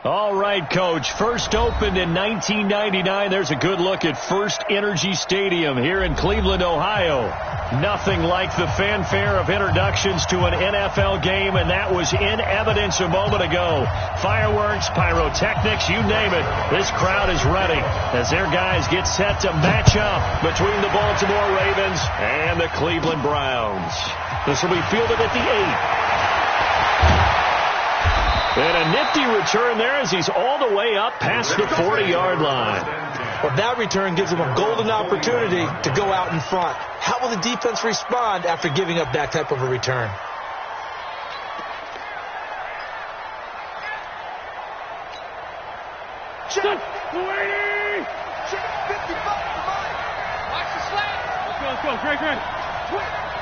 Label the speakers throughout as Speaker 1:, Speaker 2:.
Speaker 1: All right, Coach. First opened in 1999. There's a good look at First Energy Stadium here in Cleveland, Ohio. Nothing like the fanfare of introductions to an NFL game, and that was in evidence a moment ago. Fireworks, pyrotechnics, you name it. This crowd is ready as their guys get set to match up between the Baltimore Ravens and the Cleveland Browns. This will be fielded at the 8. And a nifty return there as he's all the way up past the 40-yard line.
Speaker 2: Well, that return gives him a golden opportunity to go out in front. How will the defense respond after giving up that type of a return?
Speaker 3: Check. 20. Check. 55 for Mike. Watch the slant. Let's go. Great.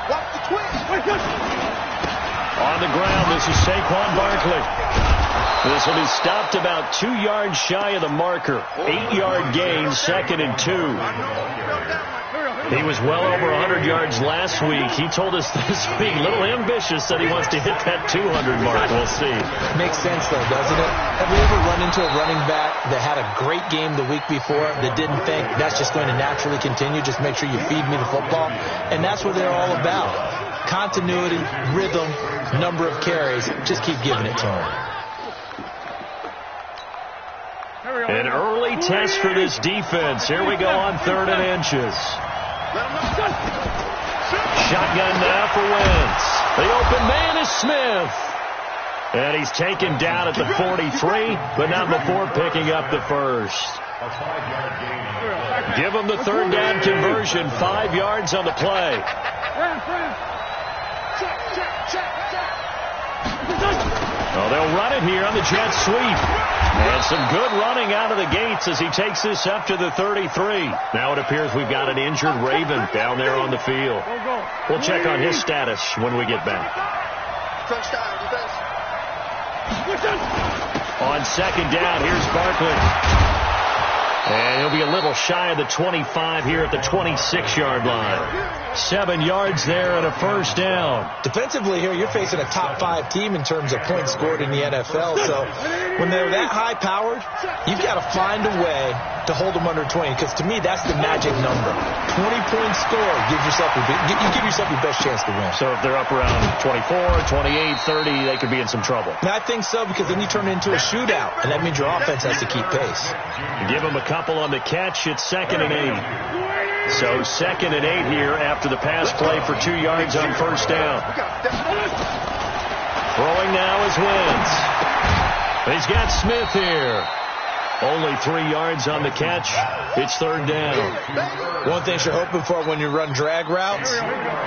Speaker 3: Watch the twist.
Speaker 1: On the ground, this is Saquon Barkley. This will be stopped about 2 yards shy of the marker. 8-yard gain, 2nd and 2. He was well over 100 yards last week. He told us this week, a little ambitious, that he wants to hit that 200 mark. We'll see.
Speaker 2: Makes sense, though, doesn't it? Have we ever run into a running back that had a great game the week before that didn't think that's just going to naturally continue? Just make sure you feed me the football. And that's what they're all about. Continuity, rhythm, number of carries. Just keep giving it to him.
Speaker 1: An early test for this defense. Here we go on 3rd and inches. Shotgun now for Wentz. The open man is Smith. And he's taken down at the 43, but not before picking up the first. Give him the 3rd down conversion. 5 yards on the play. Oh, they'll run it here on the jet sweep. And some good running out of the gates as he takes this up to the 33. Now it appears we've got an injured Raven down there on the field. We'll check on his status when we get back. On 2nd down, here's Barkley. And he'll be a little shy of the 25 here at the 26-yard line. 7 yards there and a 1st down.
Speaker 2: Defensively here, you're facing a top 5 team in terms of points scored in the NFL. So when they're that high-powered, you've got to find a way to hold them under 20. Because to me, that's the magic number. 20-point score, you give yourself your best chance to win.
Speaker 1: So if they're up around 24, 28, 30, they could be in some trouble.
Speaker 2: And I think so, because then you turn it into a shootout, and that means your offense has to keep pace.
Speaker 1: Give them a couple on the catch. It's 2nd and 8. So 2nd and 8 here after the pass play for 2 yards on 1st down. Throwing now is Wentz. He's got Smith here. Only 3 yards on the catch. It's 3rd down.
Speaker 2: One thing you're hoping for when you run drag routes,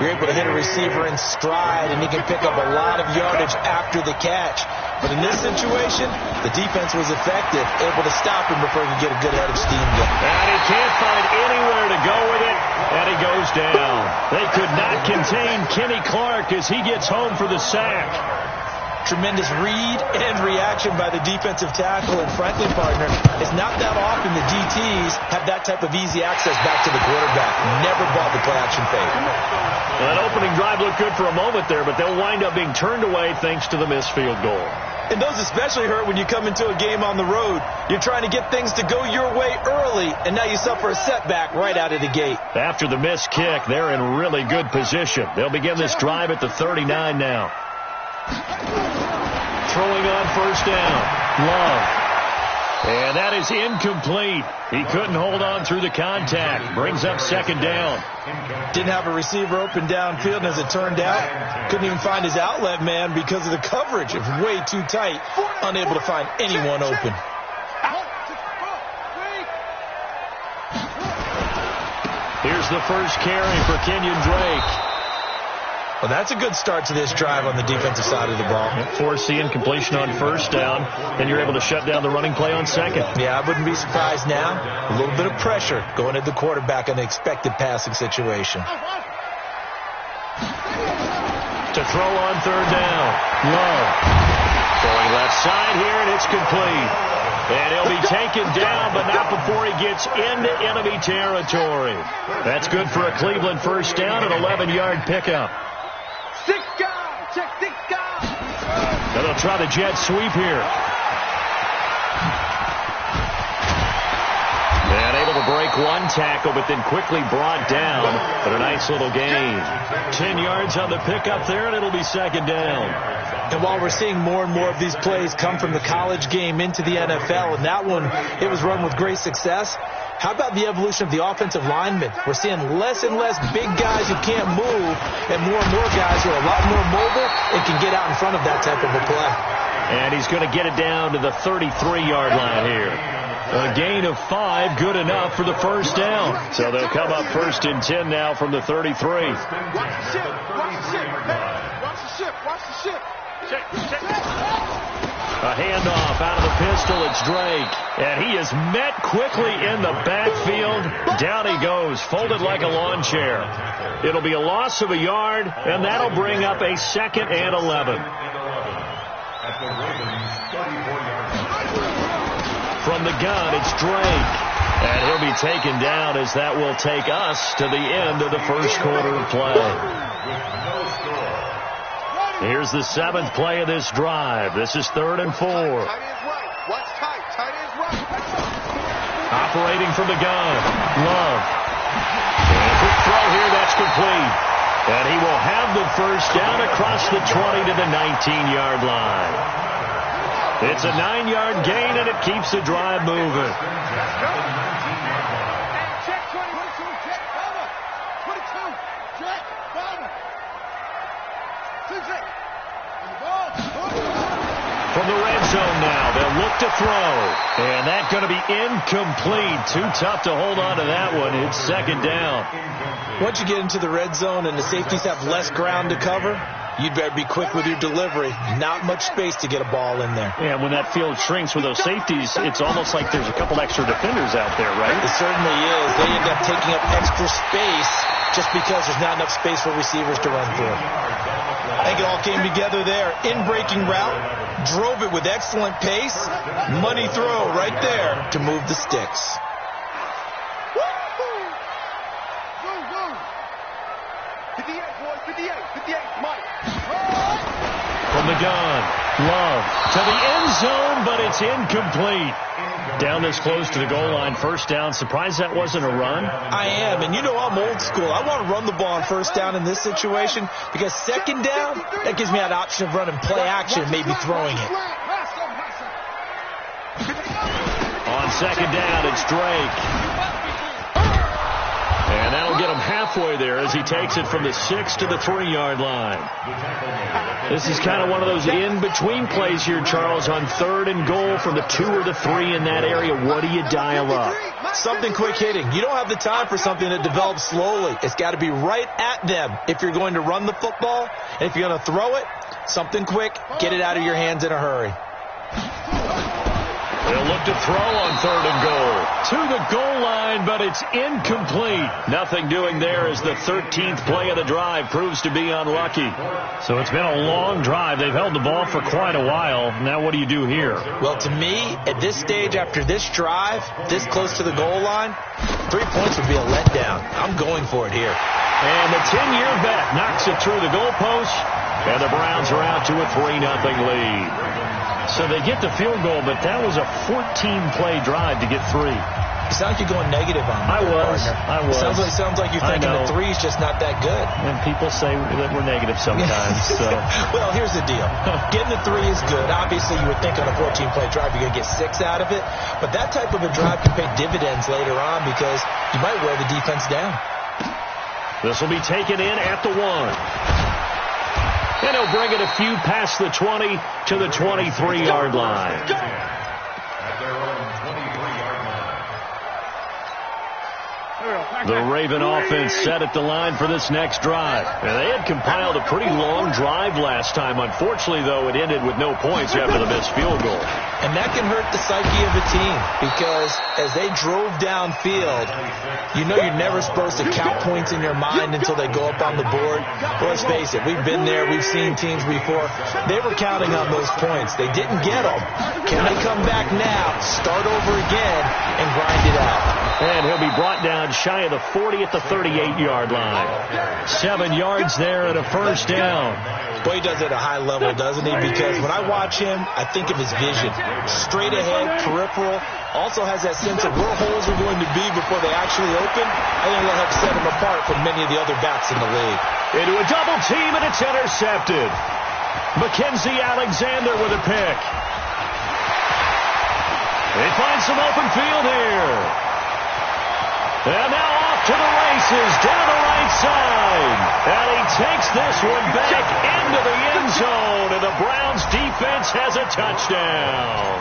Speaker 2: you're able to hit a receiver in stride, and he can pick up a lot of yardage after the catch. But in this situation, the defense was effective, able to stop him before he could get a good head of steam going.
Speaker 1: And he can't find anywhere to go with it, and he goes down. They could not contain Kenny Clark as he gets home for the sack.
Speaker 2: Tremendous read and reaction by the defensive tackle, and frankly, partner, it's not that often the DTs have that type of easy access back to the quarterback. Never bought the play-action fake.
Speaker 1: Well, that opening drive looked good for a moment there, but they'll wind up being turned away thanks to the missed field goal.
Speaker 2: And those especially hurt when you come into a game on the road. You're trying to get things to go your way early, and now you suffer a setback right out of the gate. After the missed kick, they're in really good position. They'll begin this drive at the 39 now. Throwing on 1st down. Love. And that is incomplete. He couldn't hold on through the contact. Brings up 2nd down. Didn't have a receiver open downfield, and as it turned out, couldn't even find his outlet man because of the coverage. It was way too tight. Unable to find anyone open. Here's the first carry for Kenyon Drake. Well, that's a good start to this drive on the defensive side of the ball. Force the incompletion on 1st down, and you're able to shut down the running play on 2nd. Yeah, I wouldn't be surprised now. A little bit of pressure going at the quarterback in the expected passing situation. To throw on 3rd down. Love. Throwing left side here, and it's complete. And he'll be taken down, but not before he gets into enemy territory. That's good for a Cleveland 1st down, an 11-yard pickup. And they'll try the jet sweep here.
Speaker 1: one tackle, but then quickly brought down. But a nice little gain. 10 yards on the pickup there, and it'll be second down.
Speaker 2: And while we're seeing more and more of these plays come from the college game into the NFL, and that one, it was run with great success, how about the evolution of the offensive linemen? We're seeing less and less big guys who can't move and more guys who are a lot more mobile and can get out in front of that type of a play.
Speaker 1: And he's going to get it down to the 33-yard line here. A gain of 5, good enough for the first down. So they'll come up 1st and 10 now from the 33.
Speaker 3: Watch the ship. Watch the ship. Watch the ship. Watch the ship.
Speaker 1: A handoff out of the pistol. It's Drake. And he is met quickly in the backfield. Down he goes, folded like a lawn chair. It'll be a loss of a yard, and that'll bring up a 2nd and 11. From the gun, it's Drake. And he'll be taken down as that will take us to the end of the first quarter of play. Here's the 7th play of this drive. This is 3rd and 4. Operating from the gun, Love. And a quick throw here, that's complete. And he will have the first down across the 20 to the 19-yard line. It's a 9-yard gain, and it keeps the drive moving. From the red zone now, they'll look to throw. And that's going to be incomplete. Too tough to hold on to that one. It's 2nd down.
Speaker 2: Once you get into the red zone and the safeties have less ground to cover, you'd better be quick with your delivery. Not much space to get a ball in there.
Speaker 1: Yeah, when that field shrinks with those safeties, it's almost like there's a couple extra defenders out there, right?
Speaker 2: It certainly is. They end up taking up extra space just because there's not enough space for receivers to run through. I think it all came together there. In-breaking route, drove it with excellent pace. Money throw right there to move the sticks.
Speaker 1: From the gun, Love to the end zone, but it's incomplete. Down this close to the goal line, first down. Surprised that wasn't a run?
Speaker 2: I am, and you know I'm old school. I want to run the ball on first down in this situation because 2nd down, that gives me that option of running play action and maybe throwing it.
Speaker 1: On 2nd down, it's Drake. And that'll get him halfway there as he takes it from the 6 to the 3-yard line. This is kind of one of those in-between plays here, Charles, on 3rd and goal from the 2 or the 3 in that area. What do you dial up?
Speaker 2: Something quick hitting. You don't have the time for something that develops slowly. It's got to be right at them if you're going to run the football. And if you're going to throw it, something quick, get it out of your hands in a hurry.
Speaker 1: They'll look to throw on 3rd and goal. To the goal line, but it's incomplete. Nothing doing there as the 13th play of the drive proves to be unlucky. So it's been a long drive. They've held the ball for quite a while. Now what do you do here?
Speaker 2: Well, to me, at this stage, after this drive, this close to the goal line, 3 points would be a letdown. I'm going for it here.
Speaker 1: And the 10-year vet knocks it through the goalpost, and the Browns are out to a 3-0 lead. So they get the field goal, but that was a 14-play drive to get 3.
Speaker 2: You sound like you're going negative on me.
Speaker 1: I was.
Speaker 2: Sounds like you're thinking the 3's just not that good.
Speaker 1: And people say that we're negative sometimes. So.
Speaker 2: Well, here's the deal. Getting the 3 is good. Obviously, you would think on a 14-play drive you're going to get 6 out of it. But that type of a drive can pay dividends later on because you might wear the defense down.
Speaker 1: This will be taken in at the 1. And he'll bring it a few past the 20 to the 23-yard line. The Raven offense set at the line for this next drive. And they had compiled a pretty long drive last time. Unfortunately, though, it ended with no points after the missed field goal.
Speaker 2: And that can hurt the psyche of a team because as they drove downfield, you know you're never supposed to count points in your mind until they go up on the board. But let's face it, we've been there. We've seen teams before. They were counting on those points. They didn't get them. Can they come back now, start over again, and grind it out?
Speaker 1: And he'll be brought down shy of the 40 at the 38-yard line. 7 yards there and a first down.
Speaker 2: Boy, he does it at a high level, doesn't he? Because when I watch him, I think of his vision. Straight ahead, peripheral. Also has that sense of where holes are going to be before they actually open. I think that'll help set him apart from many of the other backs in the league.
Speaker 1: Into a double team, and it's intercepted. Mackenzie Alexander with a pick. They find some open field here. And now off to the races, down the right side. And he takes this one back into the end zone, and the Browns defense has a touchdown.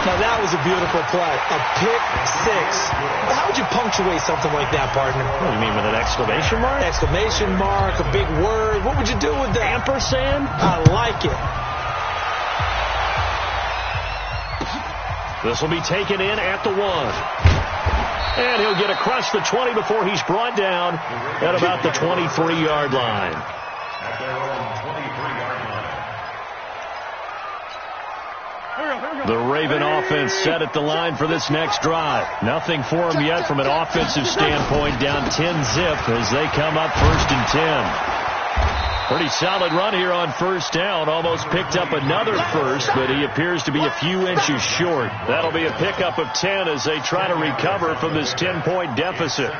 Speaker 2: Now, that was a beautiful play. A pick six. How would you punctuate something like that, partner?
Speaker 1: What do you mean, with an exclamation mark?
Speaker 2: Exclamation mark, a big word. What would you do with that?
Speaker 1: Ampersand?
Speaker 2: I like it.
Speaker 1: This will be taken in at the 1. And he'll get across the 20 before he's brought down at about the 23-yard line. The Raven offense set at the line for this next drive. Nothing for them yet from an offensive standpoint, down 10-zip as they come up 1st and 10. Pretty solid run here on first down. Almost picked up another first, but he appears to be a few inches short. That'll be a pickup of 10 as they try to recover from this 10-point deficit.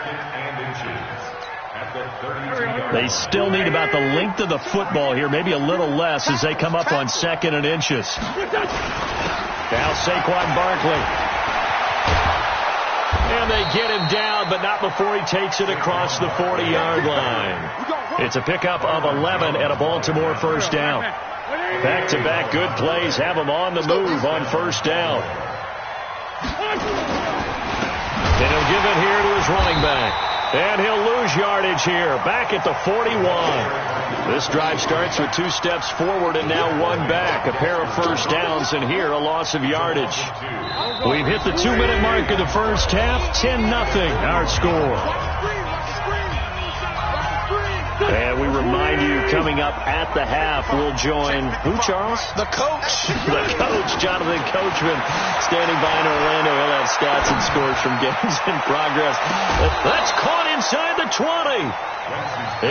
Speaker 1: They still need about the length of the football here, maybe a little less as they come up on 2nd and inches. Now Saquon Barkley. And they get him down, but not before he takes it across the 40-yard line. It's a pickup of 11 and a Baltimore first down. Back-to-back good plays have him on the move on first down. And he'll give it here to his running back. And he'll lose yardage here, back at the 41. This drive starts with 2 steps forward and now 1 back. A pair of first downs, and here a loss of yardage. We've hit the 2-minute mark of the first half. 10-0 our score. And we remind you, coming up at the half, we'll join who, Charles?
Speaker 2: The coach.
Speaker 1: The coach, Jonathan Coachman, standing by in Orlando. He'll have stats and scores from games in progress. That's caught inside the 20.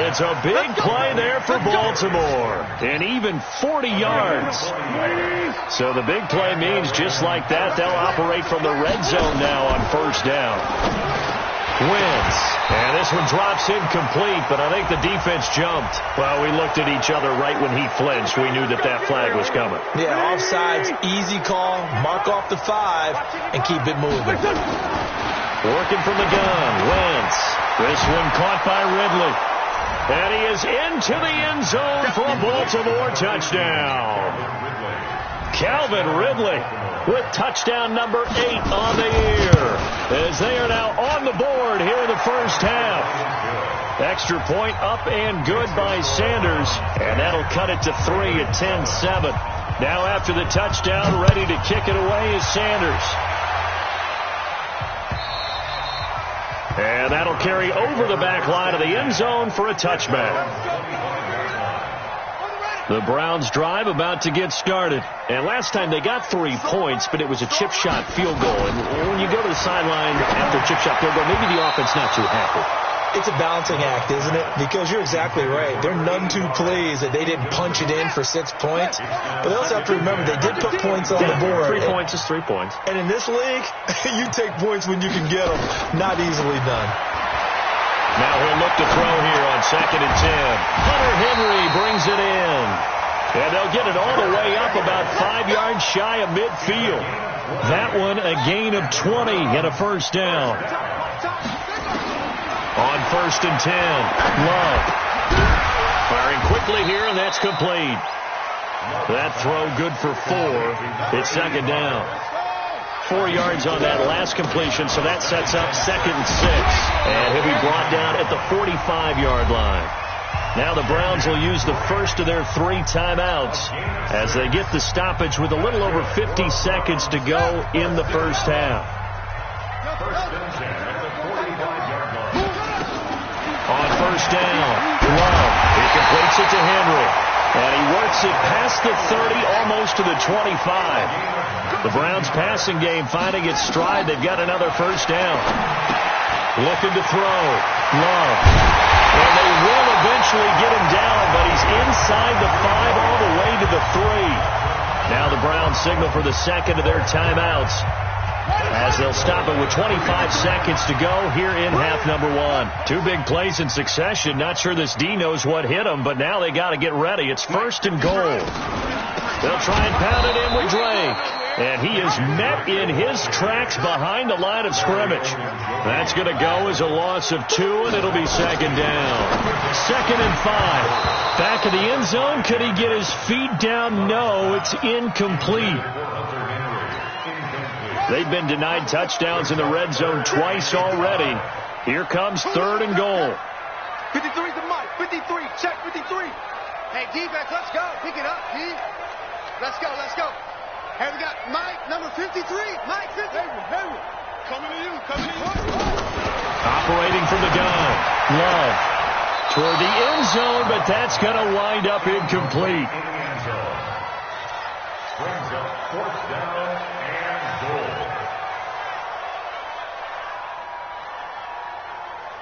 Speaker 1: It's a big play there for Baltimore. And even 40 yards. So the big play means just like that, they'll operate from the red zone now on first down. Wins. And this one drops incomplete, but I think the defense jumped. Well, we looked at each other right when he flinched. We knew that that flag was coming.
Speaker 2: Yeah, offsides, easy call, mark off the 5, and keep it moving.
Speaker 1: Working from the gun, Wentz. This one caught by Ridley. And he is into the end zone for a Baltimore touchdown. Calvin Ridley with touchdown number 8 on the year, as they are now on the board here in the first half. Extra point up and good by Sanders, and that'll cut it to 3 at 10-7. Now after the touchdown, ready to kick it away is Sanders. And that'll carry over the back line of the end zone for a touchback. The Browns drive about to get started. And last time they got 3 points, but it was a chip shot field goal. And when you go to the sideline after a chip shot field goal, maybe the offense not too happy.
Speaker 2: It's a balancing act, isn't it? Because you're exactly right. They're none too pleased that they didn't punch it in for 6 points. But they also have to remember they did put points on the board.
Speaker 1: 3 points is 3 points.
Speaker 2: And in this league, you take points when you can get them. Not easily done.
Speaker 1: Now he'll look to throw here on 2nd and 10. Hunter Henry brings it in. And they'll get it all the way up about 5 yards shy of midfield. That one a gain of 20 and a first down. On 1st and 10, Love. Firing quickly here, and that's complete. That throw good for 4. It's 2nd down. 4 yards on that last completion, so that sets up 2nd and 6. And he'll be brought down at the 45-yard line. Now the Browns will use the first of their 3 timeouts as they get the stoppage with a little over 50 seconds to go in the first half. On 1st down, Love. He completes it to Henry. And he works it past the 30, almost to the 25. The Browns' passing game finding its stride. They've got another first down. Looking to throw. Love. And they will eventually get him down, but he's inside the 5 all the way to the 3. Now the Browns signal for the second of their timeouts, as they'll stop it with 25 seconds to go here in half number 1. 2 big plays in succession. Not sure this D knows what hit him, but now they got to get ready. It's first and goal. They'll try and pound it in with Drake. And he is met in his tracks behind the line of scrimmage. That's going to go as a loss of 2, and it'll be second down. Second and 5. Back of the end zone. Could he get his feet down? No, it's incomplete. They've been denied touchdowns in the red zone twice already. Here comes third and goal.
Speaker 3: 53 to Mike. 53. Check 53. Hey, defense, let's go. Pick it up, D. Let's go, let's go. Hey, we got Mike, number 53. Mike, 50. Henry. Coming to you, coming to you.
Speaker 1: Operating from the gun. Love. Toward the end zone, but that's going to wind up incomplete.
Speaker 4: Brings up fourth down and goal.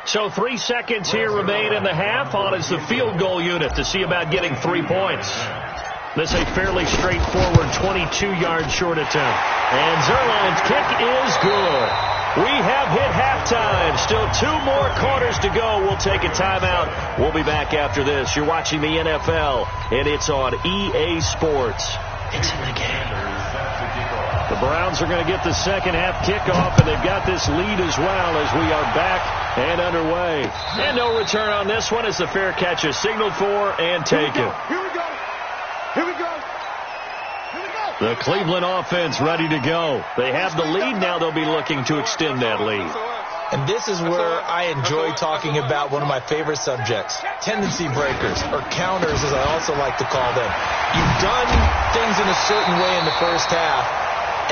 Speaker 1: So 3 seconds here remain in the half. On is the field goal unit to see about getting 3 points. This a fairly straightforward 22-yard short attempt. And Zerline's kick is good. We have hit halftime. Still 2 more quarters to go. We'll take a timeout. We'll be back after this. You're watching the NFL, and it's on EA Sports. It's in the game. The Browns are going to get the second half kickoff, and they've got this lead as well as we are back and underway. And no return on this one as the fair catch is signaled for and taken.
Speaker 3: Here we go. Here we go. Here we go.
Speaker 1: The Cleveland offense ready to go. They have the lead now. They'll be looking to extend that lead.
Speaker 2: And this is where I enjoy talking about one of my favorite subjects, tendency breakers, or counters as I also like to call them. You've done things in a certain way in the first half,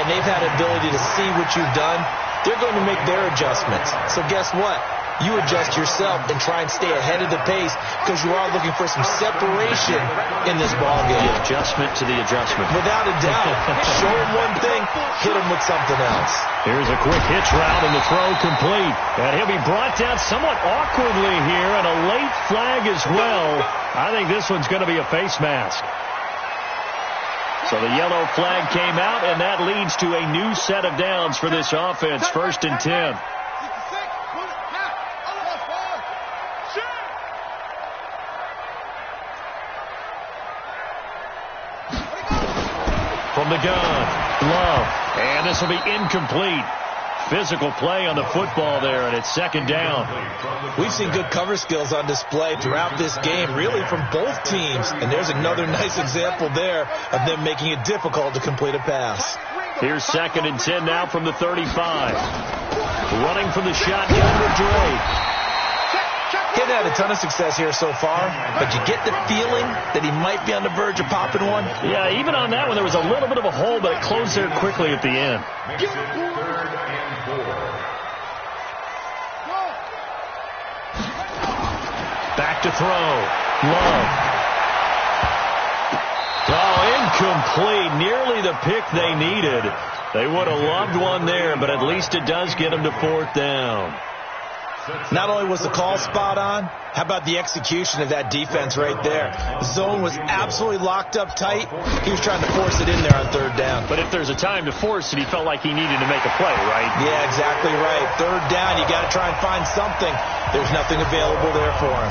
Speaker 2: and they've had ability to see what you've done. They're going to make their adjustments. So guess what? You adjust yourself and try and stay ahead of the pace because you are looking for some separation in this ballgame.
Speaker 1: The adjustment to the adjustment.
Speaker 2: Without a doubt. Show him one thing, hit him with something else.
Speaker 1: Here's a quick hitch route and the throw complete. And he'll be brought down somewhat awkwardly here, and a late flag as well. I think this one's going to be a face mask. So the yellow flag came out, and that leads to a new set of downs for this offense. First and 10. From the gun, Love, and this will be incomplete. Physical play on the football there, and it's second down.
Speaker 2: We've seen good cover skills on display throughout this game, really from both teams. And there's another nice example there of them making it difficult to complete a pass.
Speaker 1: Here's second and 10 now from the 35. Running from the shotgun with Drake.
Speaker 2: He's had a ton of success here so far, but you get the feeling that he might be on the verge of popping one.
Speaker 1: Yeah, even on that one, there was a little bit of a hole, but it closed there quickly at the end.
Speaker 4: Third and 4.
Speaker 1: Back to throw. Love. Oh, incomplete. Nearly the pick they needed. They would have loved one there, but at least it does get them to fourth down.
Speaker 2: Not only was the call spot on, how about the execution of that defense right there? The zone was absolutely locked up tight. He was trying to force it in there on third down.
Speaker 1: But if there's a time to force it, he felt like he needed to make a play, right?
Speaker 2: Yeah, exactly right. Third down, you got to try and find something. There's nothing available there for him.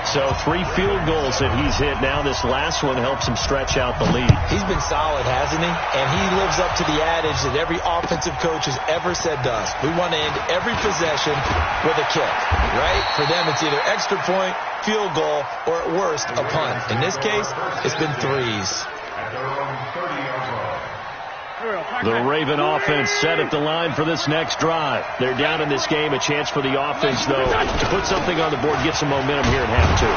Speaker 1: So 3 field goals that he's hit now. This last one helps him stretch out the lead.
Speaker 2: He's been solid, hasn't he? And he lives up to the adage that every offensive coach has ever said to us. We want to end every possession with a kick, right? For them, it's either extra point, field goal, or at worst, a punt. In this case, it's been threes.
Speaker 4: At their own 30-yard line.
Speaker 1: The Raven offense set at the line for this next drive. They're down in this game. A chance for the offense, though, to put something on the board, get some momentum here in half two.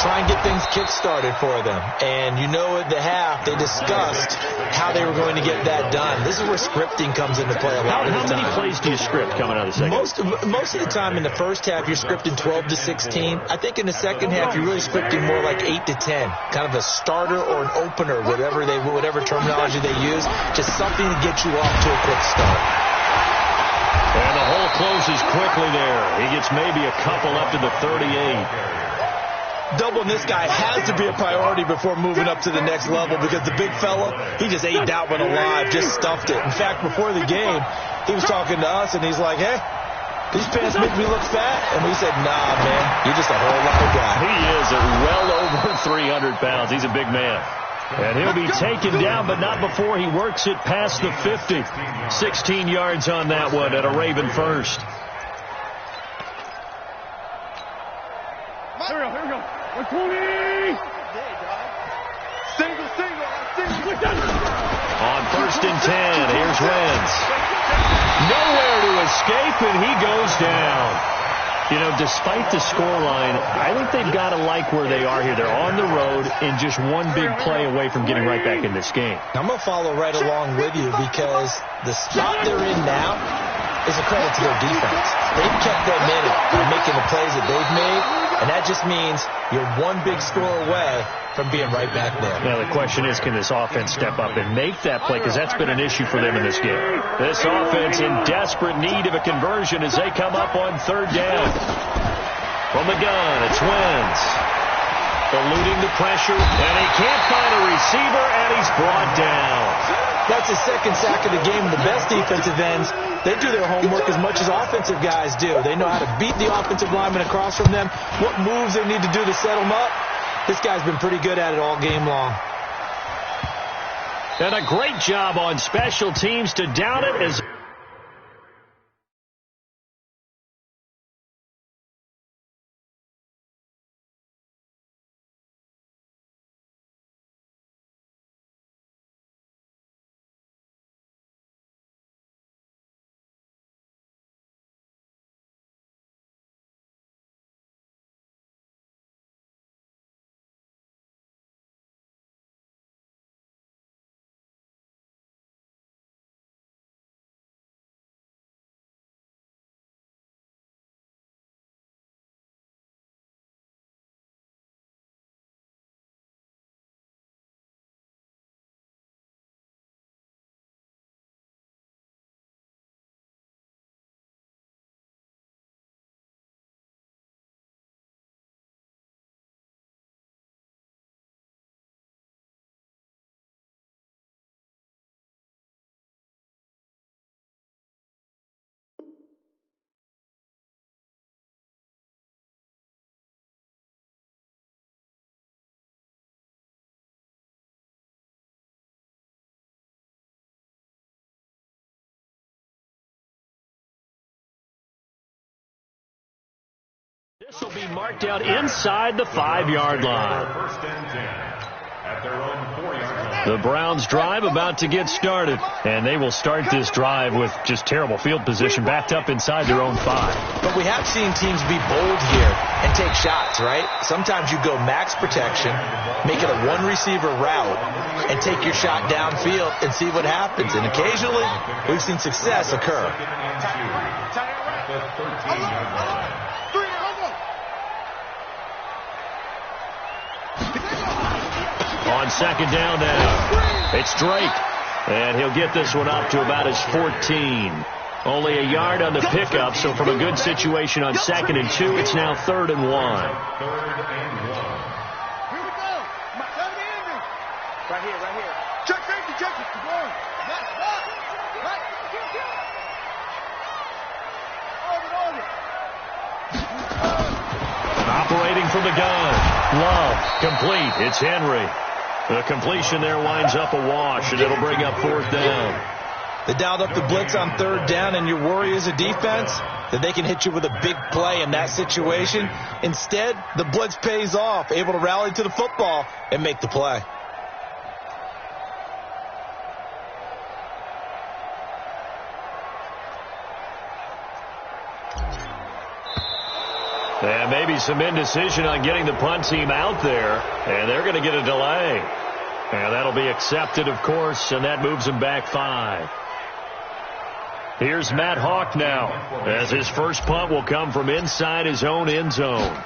Speaker 2: Try and get things kick-started for them. And you know at the half, they discussed how they were going to get that done. This is where scripting comes into play a lot of the time.
Speaker 1: How many plays do you script coming out of the second?
Speaker 2: Most of the time in the first half, you're scripting 12 to 16. I think in the second half, you're really scripting more like 8 to 10. Kind of a starter or an opener, whatever terminology they use. Just something to get you off to a quick start.
Speaker 1: And the hole closes quickly there. He gets maybe a couple up to the 38.
Speaker 2: Doubling this guy has to be a priority before moving up to the next level because the big fella, he just ate that one alive, just stuffed it. In fact, before the game, he was talking to us, and he's like, hey, these pants make me look fat. And we said, nah, man, you're just a whole lot of guy.
Speaker 1: He is at well over 300 pounds. He's a big man. And he'll be taken down, but not before he works it past the 50. 16 yards on that one at a Raven first.
Speaker 3: Here we go. 120. Single.
Speaker 1: On first and 10, here's Wentz. Nowhere to escape, and he goes down. You know, despite the scoreline, I think they've got to like where they are here. They're on the road and just one big play away from getting right back in this game.
Speaker 2: I'm going to follow right along with you because the spot they're in now is a credit to their defense. They've kept them in it by making the plays that they've made, and that just means you're one big score away from being right back there.
Speaker 1: Now, the question is, can this offense step up and make that play? Because that's been an issue for them in this game. This offense in desperate need of a conversion as they come up on third down. From the gun, it's Wentz. Eluding the pressure, and he can't find a receiver, and he's brought down.
Speaker 2: That's his second sack of the game. The best defensive ends, they do their homework as much as offensive guys do. They know how to beat the offensive lineman across from them, what moves they need to do to set them up. This guy's been pretty good at it all game long.
Speaker 1: And a great job on special teams to down it as... This will be marked out inside the 5-yard line. The Browns drive about to get started, and they will start this drive with just terrible field position backed up inside their own 5.
Speaker 2: But we have seen teams be bold here and take shots, right? Sometimes you go max protection, make it a one-receiver route, and take your shot downfield and see what happens. And occasionally, we've seen success occur.
Speaker 1: On second down now, it's Drake, and he'll get this one up to about his 14. Only a yard on the pickup, so from a good situation on 2nd and 2, it's now 3rd and 1.
Speaker 3: Here we go. Right here. Check safety, check it. Keep going. Right.
Speaker 1: Operating from the gun. Love, complete. It's Henry. The completion there winds up a wash, and it'll bring up 4th down.
Speaker 2: They dialed up the blitz on 3rd down, and your worry as a defense that they can hit you with a big play in that situation. Instead, the blitz pays off, able to rally to the football and make the play.
Speaker 1: And maybe some indecision on getting the punt team out there. And they're going to get a delay. And that'll be accepted, of course, and that moves him back 5. Here's Matt Hawk now, as his first punt will come from inside his own end zone.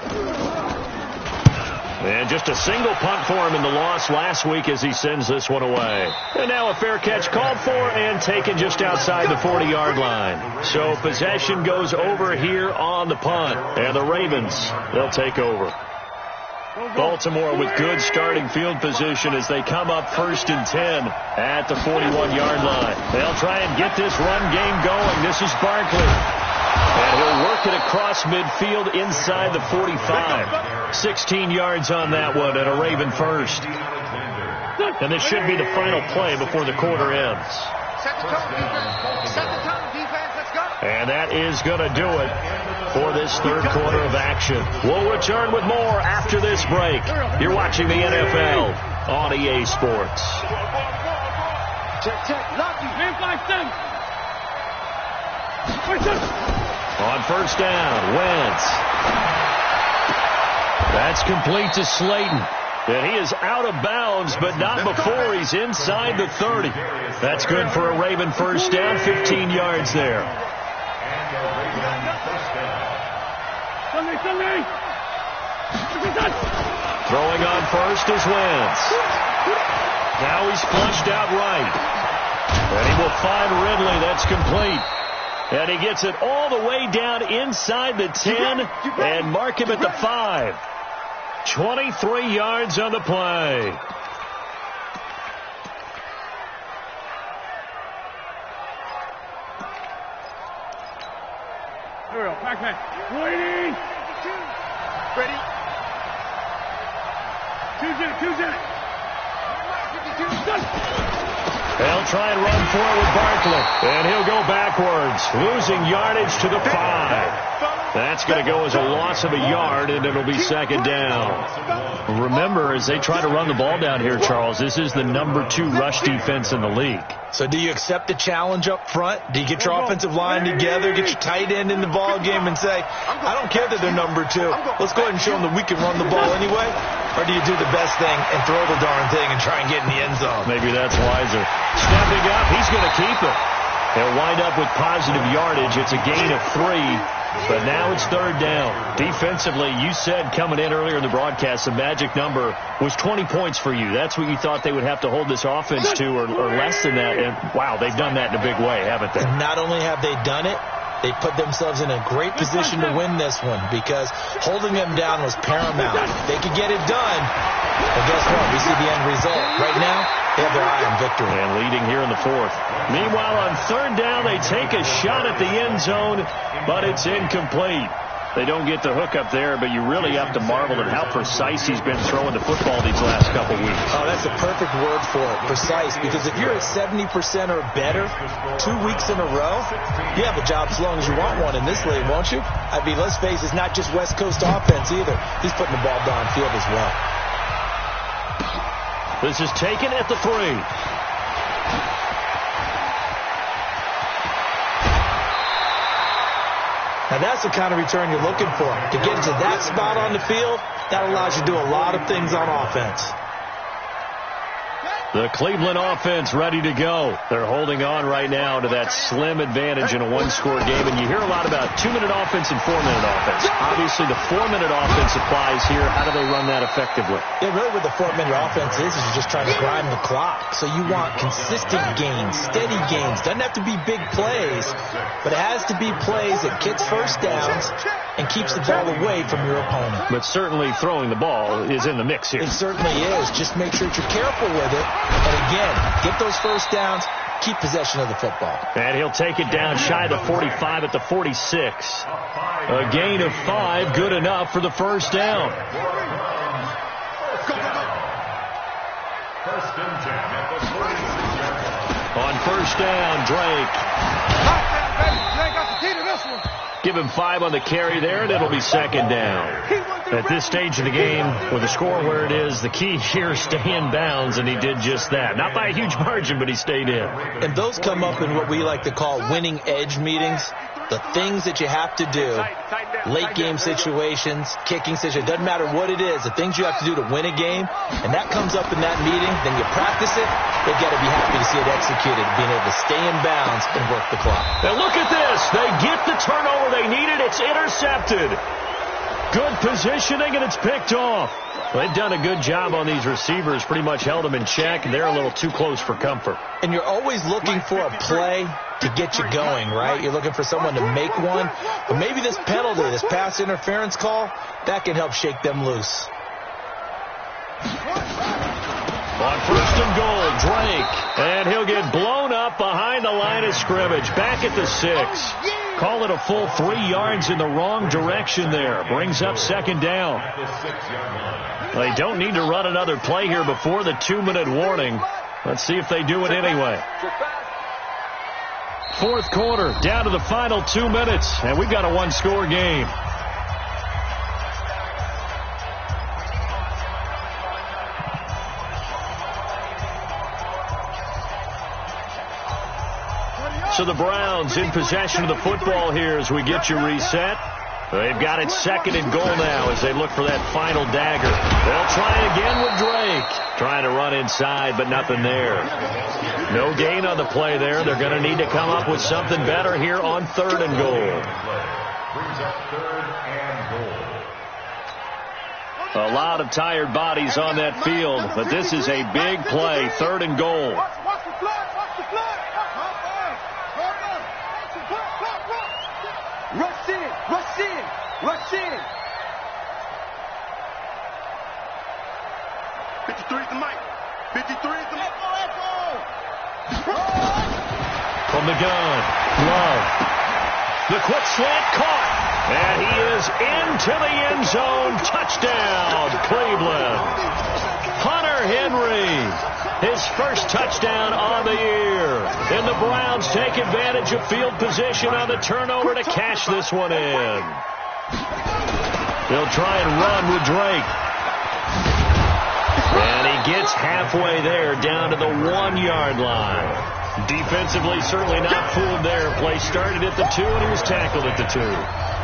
Speaker 1: And just a single punt for him in the loss last week as he sends this one away. And now a fair catch called for and taken just outside the 40-yard line. So possession goes over here on the punt. And the Ravens, they'll take over. Baltimore with good starting field position as they come up 1st and 10 at the 41-yard line. They'll try and get this run game going. This is Barkley. And he'll work it across midfield inside the 45. 16 yards on that one and a Raven first. And this should be the final play before the quarter ends.
Speaker 3: Set the tone, defense. Set the tone, defense. Let's go.
Speaker 1: And that is going to do it for this third quarter of action. We'll return with more after this break. You're watching the NFL on EA Sports.
Speaker 3: Check. Lucky.
Speaker 1: On first down, Wentz. That's complete to Slayton. And he is out of bounds, but not before he's inside the 30. That's good for a Raven first down, 15 yards there. Throwing on first is Wentz. Now he's flushed out right. And he will find Ridley. That's complete. And he gets it all the way down inside the 10 and mark him at the 5. 23 yards on the play.
Speaker 5: Here we go. Back. Waiting.
Speaker 3: Ready.
Speaker 5: Choose it.
Speaker 1: They'll try and run for it with Barkley. And he'll go backwards, losing yardage to the 5. That's going to go as a loss of a yard, and it'll be second down. Remember, as they try to run the ball down here, Charles, this is the number 2 rush defense in the league.
Speaker 2: So do you accept the challenge up front? Do you get your offensive line together, get your tight end in the ball game and say, I don't care that they're number 2. Let's go ahead and show them that we can run the ball anyway? Or do you do the best thing and throw the darn thing and try and get in the end zone?
Speaker 1: Maybe that's wiser. Stepping up, he's going to keep it. They'll wind up with positive yardage. It's a gain of 3. But now it's third down. Defensively, you said coming in earlier in the broadcast, the magic number was 20 points for you. That's what you thought they would have to hold this offense to, or less than that. And, wow, they've done that in a big way, haven't they?
Speaker 2: And not only have they done it, they put themselves in a great position to win this one because holding them down was paramount. They could get it done, but guess what? We see the end result. Right now, they have their eye on victory.
Speaker 1: And leading here in the 4th. Meanwhile, on third down, they take a shot at the end zone, but it's incomplete. They don't get the hook up there, but you really have to marvel at how precise he's been throwing the football these last couple weeks.
Speaker 2: Oh, that's a perfect word for it, precise, because if you're at 70% or better 2 weeks in a row, you have a job as long as you want one in this league, won't you? I mean, let's face it, it's not just West Coast offense either. He's putting the ball downfield as well.
Speaker 1: This is taken at the 3.
Speaker 2: Now, that's the kind of return you're looking for. To get to that spot on the field, that allows you to do a lot of things on offense.
Speaker 1: The Cleveland offense ready to go. They're holding on right now to that slim advantage in a one-score game. And you hear a lot about 2-minute offense and 4-minute offense. Obviously, the 4-minute offense applies here. How do they run that effectively?
Speaker 2: Yeah, really what the 4-minute offense is you're just trying to grind the clock. So you want consistent gains, steady gains. Doesn't have to be big plays, but it has to be plays that gets first downs and keeps the ball away from your opponent.
Speaker 1: But certainly throwing the ball is in the mix here.
Speaker 2: It certainly is. Just make sure that you're careful with it. And again, get those first downs, keep possession of the football.
Speaker 1: And he'll take it down shy of the 45 at the 46. A gain of 5, good enough for the first down.
Speaker 4: First and 10 at the 46.
Speaker 1: On first down, Drake.
Speaker 3: Drake got the key to this one.
Speaker 1: Give him 5 on the carry there, and it'll be second down. At this stage of the game, with the score where it is, the key here is stay in bounds, and he did just that. Not by a huge margin, but he stayed in.
Speaker 2: And those come up in what we like to call winning edge meetings. the things that you have to do, late game situations, kicking situations, doesn't matter what it is, the things you have to do to win a game, and that comes up in that meeting, then you practice it, they've got to be happy to see it executed, being able to stay in bounds and work the clock.
Speaker 1: Now look at this. They get the turnover they needed. It's intercepted. Good positioning, and it's picked off. They've done a good job on these receivers, pretty much held them in check, and they're a little too close for comfort.
Speaker 2: And you're always looking for a play to get you going, right? You're looking for someone to make one. But maybe this penalty, this pass interference call, that can help shake them loose.
Speaker 1: On first and goal, Drake. And he'll get blown up behind the line of scrimmage. Back at the 6. Call it a full 3 yards in the wrong direction there. Brings up second down. They don't need to run another play here before the 2-minute warning. Let's see if they do it anyway. Fourth quarter, down to the final 2 minutes, and we've got a one-score game. So the Browns in possession of the football here as we get you reset. They've got it second and goal now as they look for that final dagger. They'll try again with Drake. Trying to run inside, but nothing there. No gain on the play there. They're going to need to come up with something better here on third and goal. A lot of tired bodies on that field, but this is a big play, third and goal.
Speaker 3: Rush in, rush in, rush in. 53 is the mic. 53 is the mic.
Speaker 1: From the gun, Love. The quick slant caught. And he is into the end zone. Touchdown, Cleveland. Hunter Henry, his first touchdown on the year. And the Browns take advantage of field position on the turnover to cash this one in. They'll try and run with Drake. And he gets halfway there, down to the 1-yard line. Defensively, certainly not fooled there. Play started at the 2, and he was tackled at the 2.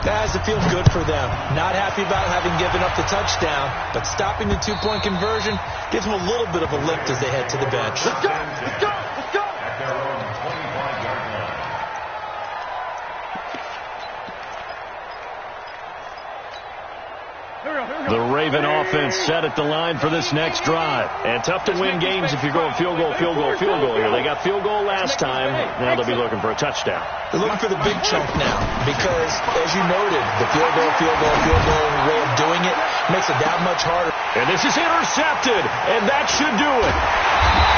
Speaker 2: That has to feel good for them. Not happy about having given up the touchdown, but stopping the 2-point conversion gives them a little bit of a lift as they head to the bench.
Speaker 3: Let's go, let's go, let's go.
Speaker 4: At their own 25-yard line.
Speaker 1: The Raven offense set at the line for this next drive. And tough to win games if you're going field goal, field goal, field goal here. They got field goal last time. Now they'll be looking for a touchdown.
Speaker 2: They're looking for the big chunk now because, as you noted, the field goal way of doing it makes it that much harder.
Speaker 1: And this is intercepted, and that should do it.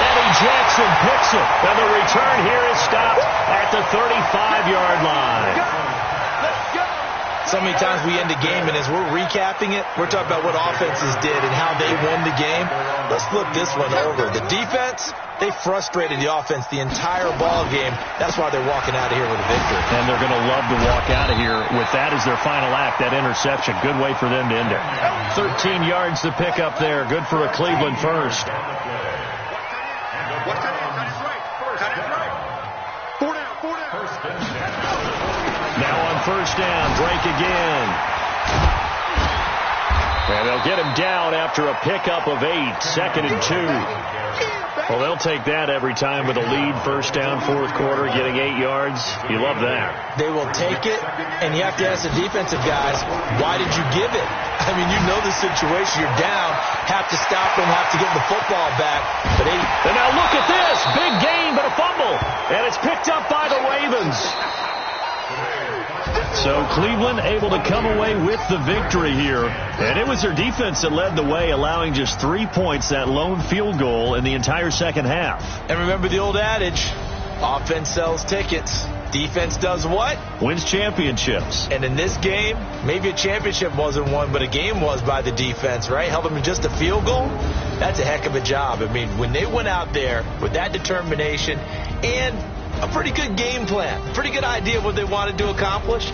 Speaker 1: Eddie Jackson picks it, and the return here is stopped at the 35-yard line.
Speaker 2: So many times we end a game, and as we're recapping it, we're talking about what offenses did and how they won the game. Let's flip this one over. The defense, they frustrated the offense the entire ball game. That's why they're walking out of here with a victory.
Speaker 1: And they're going to love to walk out of here with that as their final act, that interception. Good way for them to end it. 13 yards to pick up there. Good for a Cleveland first. Now on first down, Drake again. And they'll get him down after a pickup of 8, second and 2. Well, they'll take that every time with a lead, first down, fourth quarter, getting 8 yards. You love that.
Speaker 2: They will take it, and you have to ask the defensive guys, why did you give it? I mean, you know the situation. You're down, have to stop them, have to get the football back. But
Speaker 1: and now look at this. Big gain, but a fumble. And it's picked up by the Ravens. So Cleveland able to come away with the victory here. And it was their defense that led the way, allowing just 3 points, that lone field goal in the entire second half.
Speaker 2: And remember the old adage, offense sells tickets. Defense does what?
Speaker 1: Wins championships.
Speaker 2: And in this game, maybe a championship wasn't won, but a game was by the defense, right? Held them to just a field goal. That's a heck of a job. I mean, when they went out there with that determination and a pretty good game plan, pretty good idea of what they wanted to accomplish,